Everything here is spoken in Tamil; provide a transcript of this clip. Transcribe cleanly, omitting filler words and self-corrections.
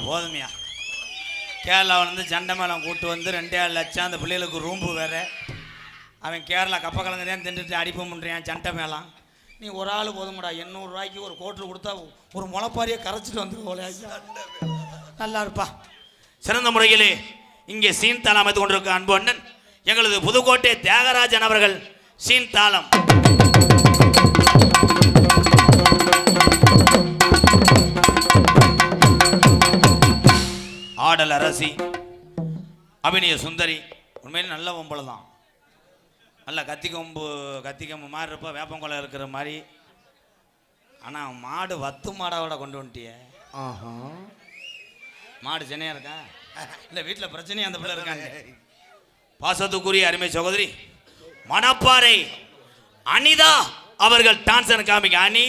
போதுமையா கேரளாவிலேருந்து சண்டை மேளம் கூட்டு வந்து 2.5 லட்சம் அந்த பிள்ளைகளுக்கு ரூம்பு வேறு. அவன் கேரளா கப்பக்கிழங்கு தான் தின்றுட்டு அடிப்பு பண்ணுறான் சண்டை மேளம். நீ ஒரு ஆள் போதுமாடா 800 ரூபாய்க்கு ஒரு கோட்டு கொடுத்தா ஒரு முளைப்பாரியை கரைச்சிட்டு வந்துருவோம். நல்லா இருப்பா. சிறந்த முறையிலே இங்கே சீன் தாளம் அமைத்து கொண்டிருக்க அன்பு அண்ணன் எங்களது புதுக்கோட்டை தியாகராஜன் அவர்கள் சீன் தாளம். ஆடல் அரசி அபிநய சுந்தரி உண்மையிலே நல்ல பொம்பளை தான். நல்ல கத்திக்கொம்பு மாதிரி இருப்பா, வேப்பங்கொலை இருக்கிற மாதிரி. ஆனால் மாடு வத்து மாடாவோட கொண்டு வந்துட்டிய. மாடு சென்னையாக இருக்கா இல்லை வீட்டில் பிரச்சனையும் அந்த பிள்ளை இருக்காங்க. பாசத்துக்குரிய அருமை சகோதரி மணப்பாறை அனிதா அவர்கள் டான்ஸ் காமிக்க. அணி